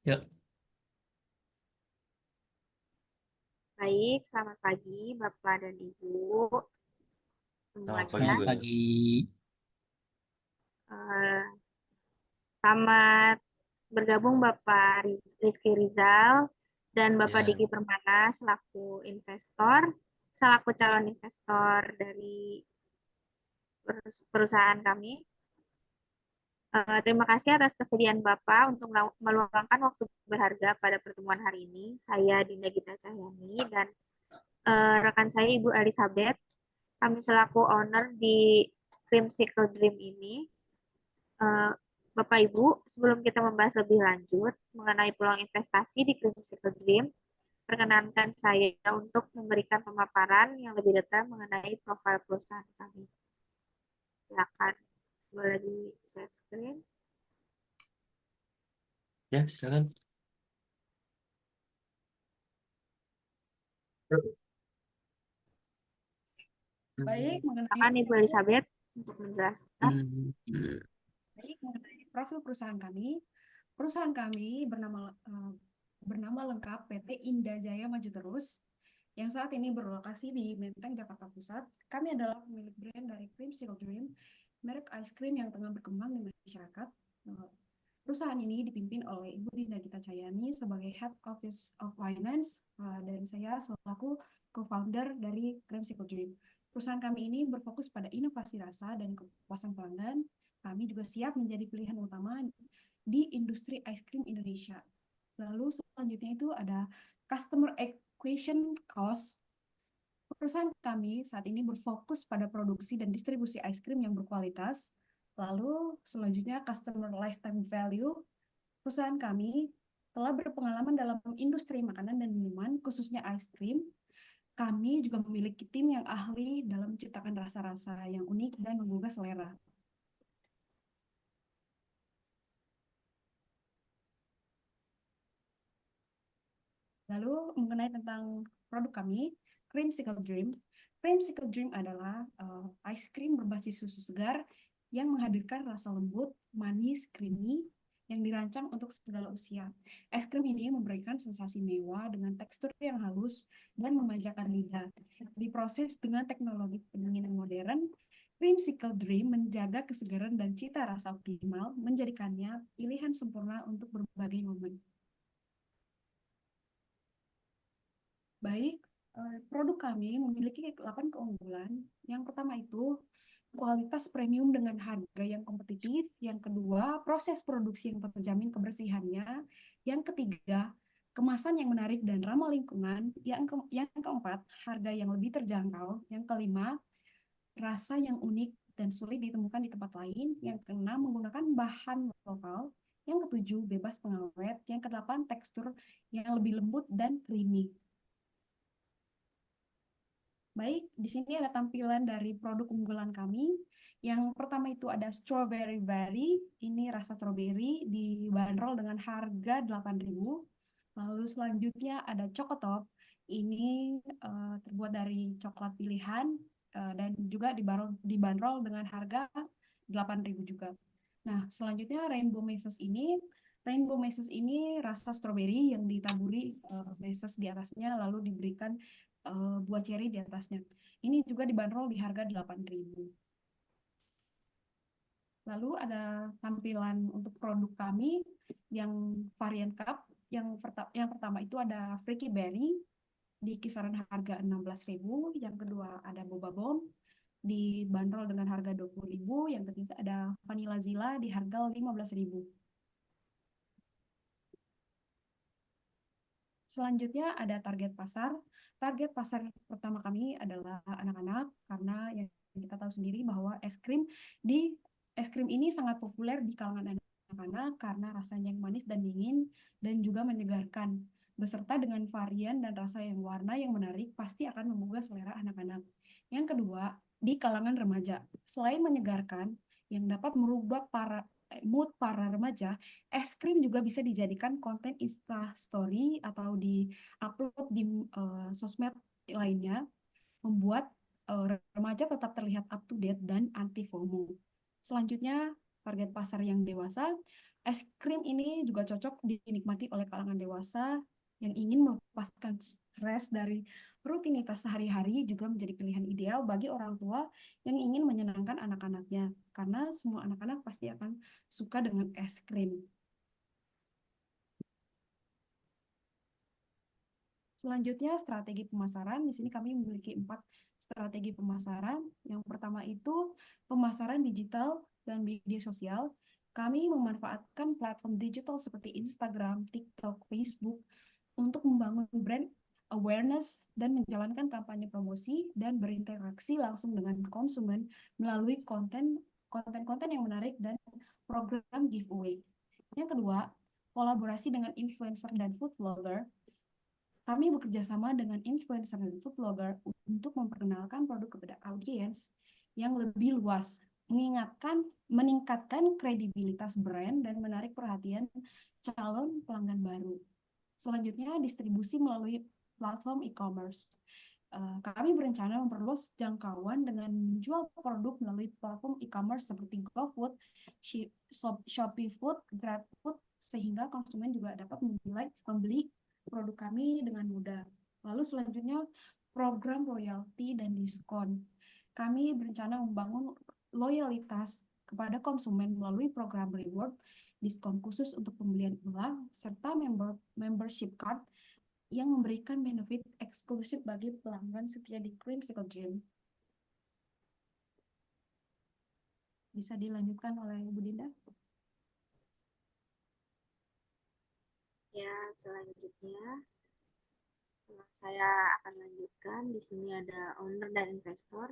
Yuk, Baik, selamat pagi Bapak dan Ibu Selamat pagi semuanya. juga. pagi. Eh, Selamat bergabung Bapak Rizky Rizal dan Bapak Ya, Diki Permana selaku calon investor dari perusahaan kami. Terima kasih atas kesediaan Bapak untuk meluangkan waktu berharga pada pertemuan hari ini. Saya Dinda Gita Cahyani dan rekan saya Ibu Elizabeth. Kami selaku owner di Creamsicle Dream ini. Eh, Bapak Ibu, sebelum kita membahas lebih lanjut mengenai peluang investasi di Creamsicle Dream, perkenankan saya untuk memberikan pemaparan yang lebih detail mengenai profil perusahaan kami. Silakan, boleh di share screen. ya silakan. Baik, mengenai Silakan Ibu Elizabeth untuk menjelaskan. Hmm, baik mengenai profil perusahaan kami bernama lengkap PT Indah Jaya Maju Terus yang saat ini berlokasi di Menteng, Jakarta Pusat. Kami adalah pemilik brand dari Creamsicle Dream, merek ice cream yang tengah berkembang di masyarakat. Eh, Perusahaan ini dipimpin oleh Ibu Dinda Gita Cahyani sebagai Head Office of Finance dan saya selaku co-founder dari Creamsicle Dream. Perusahaan kami ini berfokus pada inovasi rasa dan kepuasan pelanggan. Kami juga siap menjadi pilihan utama di industri ice cream Indonesia. Lalu selanjutnya itu ada customer acquisition cost. Perusahaan kami saat ini berfokus pada produksi dan distribusi ice cream yang berkualitas. Lalu selanjutnya customer lifetime value. Perusahaan kami telah berpengalaman dalam industri makanan dan minuman, khususnya ice cream. Kami juga memiliki tim yang ahli dalam menciptakan rasa-rasa yang unik dan menggugah selera. Lalu mengenai tentang produk kami, Creamsicle Dream. Creamsicle Dream adalah ice cream berbasis susu segar yang menghadirkan rasa lembut, manis, creamy, yang dirancang untuk segala usia. Es krim ini memberikan sensasi mewah dengan tekstur yang halus dan memanjakan lidah. Diproses dengan teknologi pendingin yang modern, Creamsicle Dream menjaga kesegaran dan cita rasa optimal, menjadikannya pilihan sempurna untuk berbagai momen. Baik, produk kami memiliki 8 keunggulan. Yang pertama itu kualitas premium dengan harga yang kompetitif. Yang kedua, proses produksi yang terjamin kebersihannya. Yang ketiga, kemasan yang menarik dan ramah lingkungan. Yang keempat, harga yang lebih terjangkau. Yang kelima, rasa yang unik dan sulit ditemukan di tempat lain. Yang keenam, menggunakan bahan lokal. Yang ketujuh, bebas pengawet. Yang kedelapan, tekstur yang lebih lembut dan creamy. Baik, di sini ada tampilan dari produk unggulan kami. Yang pertama itu ada strawberry berry. Ini rasa strawberry dibanderol dengan harga 8.000. Lalu selanjutnya ada Choco Top. Ini terbuat dari coklat pilihan dan juga dibanderol dengan harga 8.000 juga. Nah, selanjutnya Rainbow Mazes ini rasa strawberry yang ditaburi mazes di atasnya lalu diberikan buah ceri di atasnya. Ini juga dibanderol di harga 8.000. Lalu ada tampilan untuk produk kami yang varian cup. Yang pertama itu ada Freaky Berry di kisaran harga 16.000. Yang kedua ada Boba Bomb dibanderol dengan harga 20.000. Yang ketiga ada Vanilla Zilla di harga 15.000. Selanjutnya ada target pasar. Target pasar pertama kami adalah anak-anak karena yang kita tahu sendiri bahwa es krim ini sangat populer di kalangan anak-anak karena rasanya yang manis dan dingin dan juga menyegarkan. Beserta dengan varian dan rasa yang warna yang menarik pasti akan menggugah selera anak-anak. Yang kedua, di kalangan remaja. Selain menyegarkan, yang dapat merubah mood para remaja, es krim juga bisa dijadikan konten Insta Story atau di-upload di sosmed lainnya, membuat remaja tetap terlihat up to date dan anti FOMO. Selanjutnya, target pasar yang dewasa. Es krim ini juga cocok dinikmati oleh kalangan dewasa yang ingin melepaskan stres dari rutinitas sehari-hari, juga menjadi pilihan ideal bagi orang tua yang ingin menyenangkan anak-anaknya, karena semua anak-anak pasti akan suka dengan es krim. Selanjutnya, strategi pemasaran. Di sini kami memiliki 4 strategi pemasaran. Yang pertama itu pemasaran digital dan media sosial. Kami memanfaatkan platform digital seperti Instagram, TikTok, Facebook untuk membangun brand awareness dan menjalankan kampanye promosi dan berinteraksi langsung dengan konsumen melalui konten-konten yang menarik dan program giveaway. Yang kedua, kolaborasi dengan influencer dan food blogger. Kami bekerja sama dengan influencer dan food blogger untuk memperkenalkan produk kepada audiens yang lebih luas, meningkatkan kredibilitas brand dan menarik perhatian calon pelanggan baru. Selanjutnya, distribusi melalui platform e-commerce. Kami berencana memperluas jangkauan dengan menjual produk melalui platform e-commerce seperti GoFood, Shopee Food, GrabFood, sehingga konsumen juga dapat membeli produk kami dengan mudah. Lalu selanjutnya, program royalti dan diskon. Kami berencana membangun loyalitas kepada konsumen melalui program reward, diskon khusus untuk pembelian ulang, serta membership card yang memberikan benefit eksklusif bagi pelanggan setia di Creamsicle Gym. Bisa dilanjutkan oleh Ibu Dinda? Ya, selanjutnya saya akan lanjutkan. Di sini ada owner dan investor.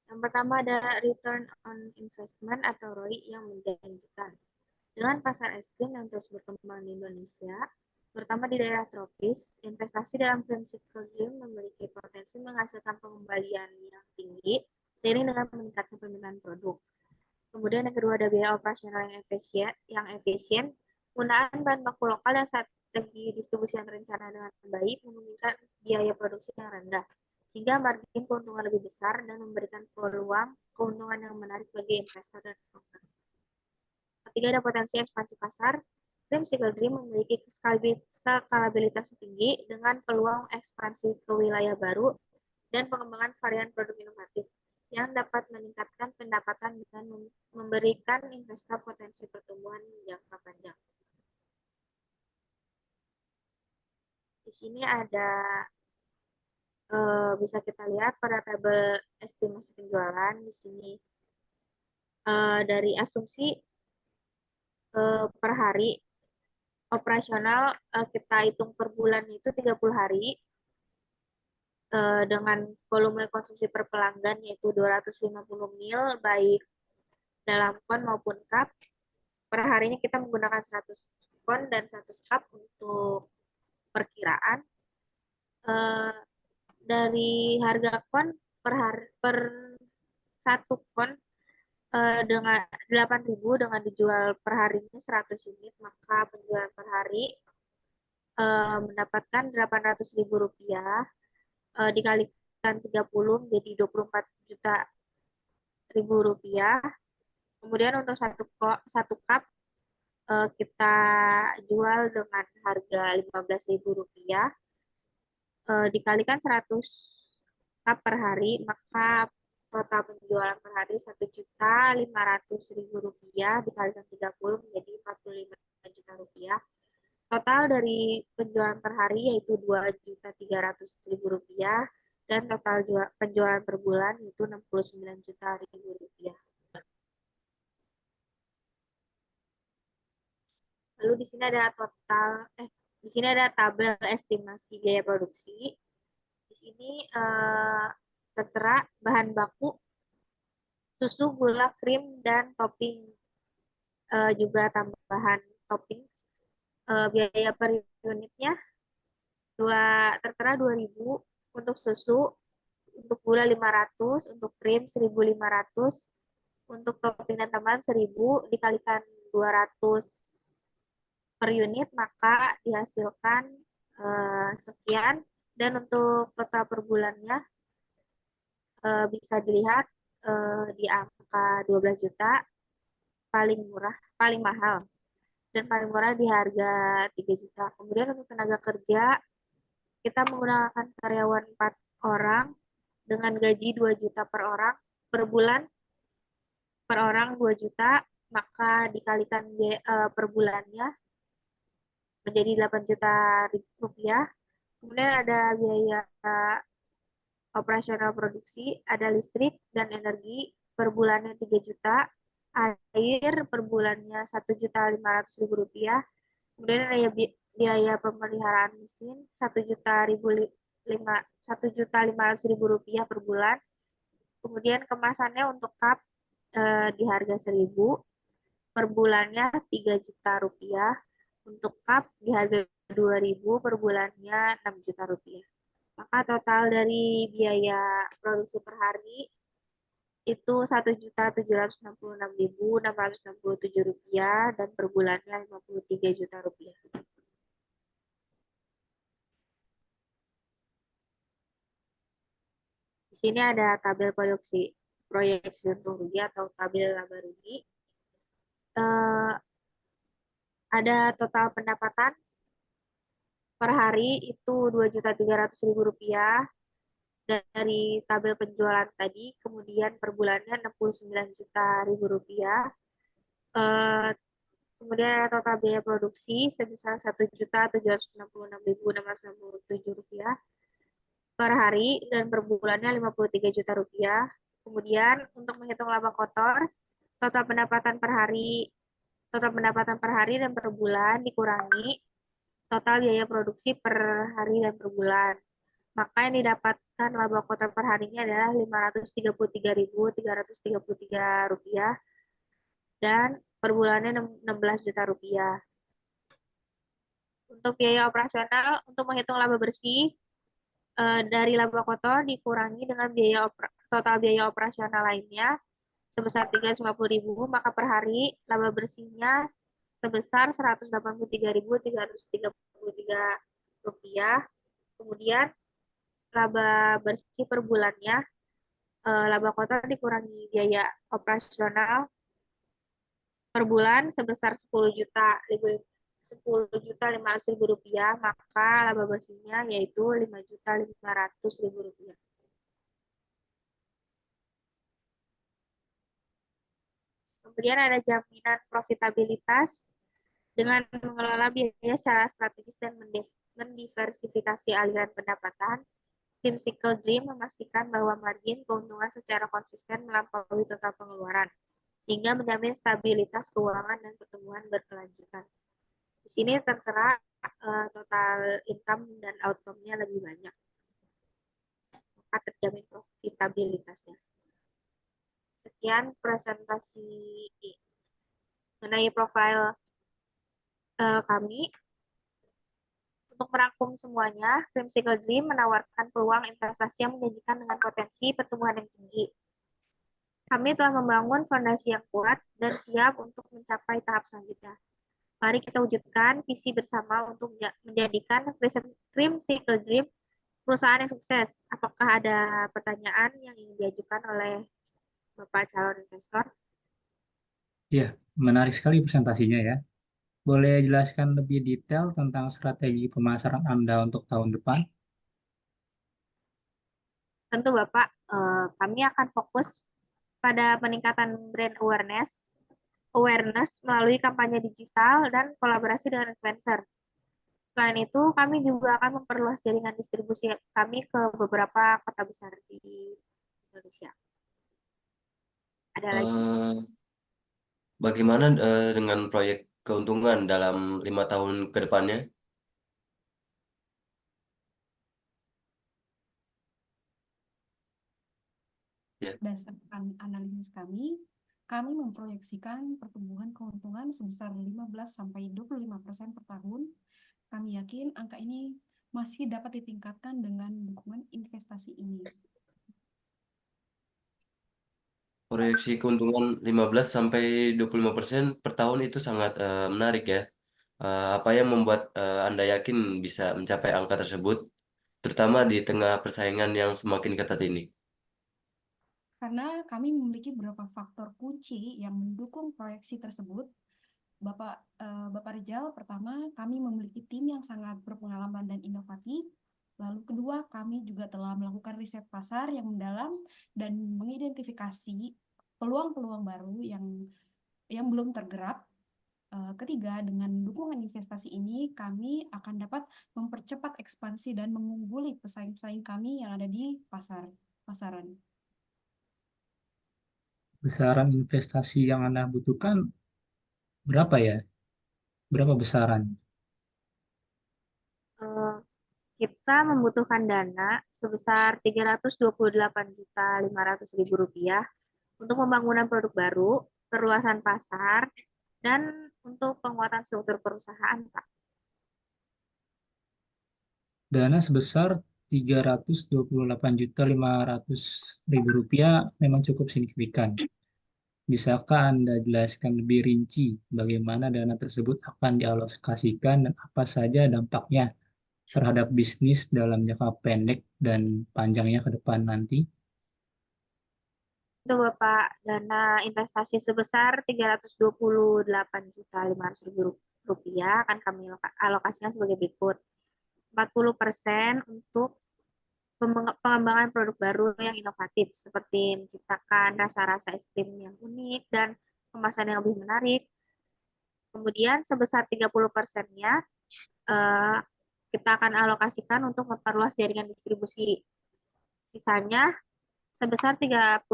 Yang pertama ada return on investment atau ROI yang menjanjikan. Dengan pasar es krim yang terus berkembang di Indonesia, terutama di daerah tropis, investasi dalam Creamsicle Gym memiliki potensi menghasilkan pengembalian yang tinggi seiring dengan meningkatkan permintaan produk. Kemudian yang kedua ada biaya operasional yang efisien, penggunaan bahan baku lokal dan strategi distribusi yang terencana dengan baik memungkinkan biaya produksi yang rendah, sehingga margin keuntungan lebih besar dan memberikan peluang keuntungan yang menarik bagi investor dan owner. Ketiga ada potensi ekspansi pasar. Creamsicle Dream memiliki skalabilitas tinggi dengan peluang ekspansi ke wilayah baru dan pengembangan varian produk inovatif yang dapat meningkatkan pendapatan dan memberikan investor potensi pertumbuhan jangka panjang. Di sini ada bisa kita lihat pada tabel estimasi penjualan. Di sini dari asumsi per hari operasional kita hitung per bulan itu 30 hari dengan volume konsumsi per pelanggan yaitu 250 ml baik dalam kon maupun cup. Per harinya kita menggunakan 100 kon dan 100 cup untuk perkiraan. Dari harga kon per 1 kon dengan 8.000 dengan dijual per harinya 100 unit, maka penjualan per hari mendapatkan 800.000 rupiah dikalikan 30 menjadi 24 juta ribu rupiah. Kemudian untuk satu cup kita jual dengan harga 15.000 rupiah dikalikan 100 cup per hari, maka total penjualan per hari 1.500.000 rupiah dikalikan 30 menjadi 45 juta rupiah. Total dari penjualan per hari yaitu 2.300.000 rupiah dan total penjualan per bulan yaitu 69 juta rupiah. Lalu di sini ada di sini ada tabel estimasi biaya produksi. Di sini tertera bahan baku, susu, gula, krim, dan topping, juga tambahan topping. Biaya per unitnya tertera 2.000 untuk susu, untuk gula 500, untuk krim 1.500, untuk topping dan tambahan 1.000 dikalikan 200 per unit, maka dihasilkan sekian. Dan untuk total per bulannya bisa dilihat di angka 12 juta. paling murah, paling mahal, dan paling murah di harga 3 juta. Kemudian untuk tenaga kerja, kita menggunakan karyawan 4 orang dengan gaji 2 juta per orang per bulan, per orang 2 juta, maka dikalikan per bulannya menjadi 8 juta rupiah. Kemudian ada biaya operasional produksi, ada listrik dan energi per bulannya 3 juta, air per bulannya 1.500.000 rupiah, kemudian ada biaya pemeliharaan mesin 1.500.000 per bulan, kemudian kemasannya untuk cup di harga 1.000 per bulannya 3 juta rupiah, untuk cup di harga 2.000 per bulannya 6 juta rupiah. Maka total dari biaya produksi per hari itu 1.766.667 rupiah dan per bulannya 53 juta rupiah. Di sini ada tabel proyeksi untung rugi atau tabel laba rugi. Ada total pendapatan per hari itu 2.300.000 rupiah dari tabel penjualan tadi, kemudian per bulannya 69 juta ribu rupiah. Kemudian ada total biaya produksi sebesar 1.766.667 rupiah per hari dan per bulannya 53 juta rupiah. Kemudian untuk menghitung laba kotor, total pendapatan per hari dan per bulan dikurangi total biaya produksi per hari dan per bulan. Maka yang didapatkan laba kotor per harinya adalah 533.333 rupiah dan per bulannya 16 juta rupiah. Untuk biaya operasional, untuk menghitung laba bersih, dari laba kotor dikurangi dengan total biaya operasional lainnya sebesar 350.000, maka per hari laba bersihnya sebesar 183.333 rupiah. Kemudian laba bersih per bulannya, laba kotor dikurangi biaya operasional per bulan sebesar 10.500.000 rupiah, maka laba bersihnya yaitu 5.500.000 rupiah. Kemudian ada jaminan profitabilitas dengan mengelola biaya secara strategis dan mendiversifikasi aliran pendapatan. Tim Cycle Dream memastikan bahwa margin keuntungan secara konsisten melampaui total pengeluaran, sehingga menjamin stabilitas keuangan dan pertumbuhan berkelanjutan. Di sini tertera total income dan outcome-nya lebih banyak, maka terjamin profitabilitasnya. Sekian presentasi mengenai profil kami. Untuk merangkum semuanya, Dreamcycle Dream menawarkan peluang investasi yang menjanjikan dengan potensi pertumbuhan yang tinggi. Kami telah membangun fondasi yang kuat dan siap untuk mencapai tahap selanjutnya. Mari kita wujudkan visi bersama untuk menjadikan Dreamcycle Dream perusahaan yang sukses. Apakah ada pertanyaan yang ingin diajukan oleh Bapak calon investor? Ya, menarik sekali presentasinya ya. Boleh jelaskan lebih detail tentang strategi pemasaran Anda untuk tahun depan? Tentu Bapak, kami akan fokus pada peningkatan brand awareness melalui kampanye digital dan kolaborasi dengan influencer. Selain itu, kami juga akan memperluas jaringan distribusi kami ke beberapa kota besar di Indonesia. Ada lagi? Bagaimana dengan proyek keuntungan dalam 5 tahun ke depannya? Ya. Berdasarkan analisis kami memproyeksikan pertumbuhan keuntungan sebesar 15-25% per tahun. Kami yakin angka ini masih dapat ditingkatkan dengan dukungan investasi ini. Proyeksi keuntungan 15-25% per tahun itu sangat menarik ya. Apa yang membuat Anda yakin bisa mencapai angka tersebut, terutama di tengah persaingan yang semakin ketat ini? Karena kami memiliki beberapa faktor kunci yang mendukung proyeksi tersebut. Bapak Rizal, pertama, kami memiliki tim yang sangat berpengalaman dan inovatif. Lalu kedua, kami juga telah melakukan riset pasar yang mendalam dan mengidentifikasi peluang-peluang baru yang belum tergerap. Ketiga, dengan dukungan investasi ini, kami akan dapat mempercepat ekspansi dan mengungguli pesaing-pesaing kami yang ada di pasaran. Besaran investasi yang Anda butuhkan berapa ya? Berapa besaran? Eh, kita membutuhkan dana sebesar Rp328.500.000 untuk pembangunan produk baru, perluasan pasar, dan untuk penguatan struktur perusahaan, Pak. Dana sebesar Rp328.500.000 memang cukup signifikan. Bisakah Anda jelaskan lebih rinci bagaimana dana tersebut akan dialokasikan dan apa saja dampaknya terhadap bisnis dalam jangka pendek dan panjangnya ke depan nanti? Itu Bapak, dana investasi sebesar Rp328.500.000 akan kami alokasikan sebagai berikut. 40% untuk pengembangan produk baru yang inovatif, seperti menciptakan rasa-rasa es krim yang unik dan kemasan yang lebih menarik. Kemudian sebesar 30%-nya eh, kita akan alokasikan untuk memperluas jaringan distribusi. Sisanya sebesar 30%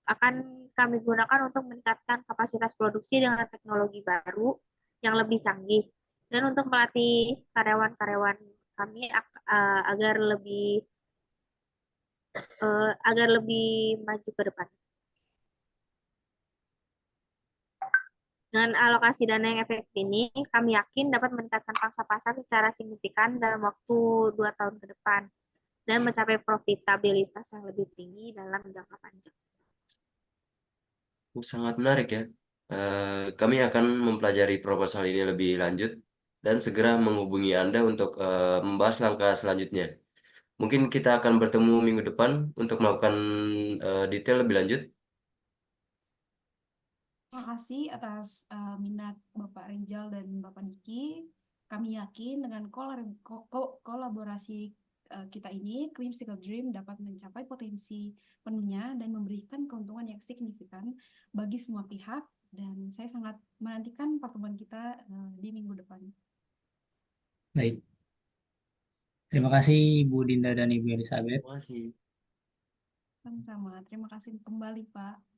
akan kami gunakan untuk meningkatkan kapasitas produksi dengan teknologi baru yang lebih canggih dan untuk melatih karyawan-karyawan kami agar lebih maju ke depan. Dengan alokasi dana yang efektif ini, kami yakin dapat meningkatkan pangsa pasar secara signifikan dalam waktu 2 tahun ke depan dan mencapai profitabilitas yang lebih tinggi dalam jangka panjang. Sangat menarik ya. Kami akan mempelajari proposal ini lebih lanjut dan segera menghubungi Anda untuk membahas langkah selanjutnya. Mungkin kita akan bertemu minggu depan untuk melakukan detail lebih lanjut. Terima kasih atas minat Bapak Rizal dan Bapak Diki. Kami yakin dengan kolaborasi kita ini, Creamsicle Dream dapat mencapai potensi penuhnya dan memberikan keuntungan yang signifikan bagi semua pihak. Dan saya sangat menantikan pertemuan kita di minggu depan. Baik. Terima kasih Bu Dinda dan Ibu Elizabeth. Terima kasih. Sama-sama. Terima kasih kembali, Pak.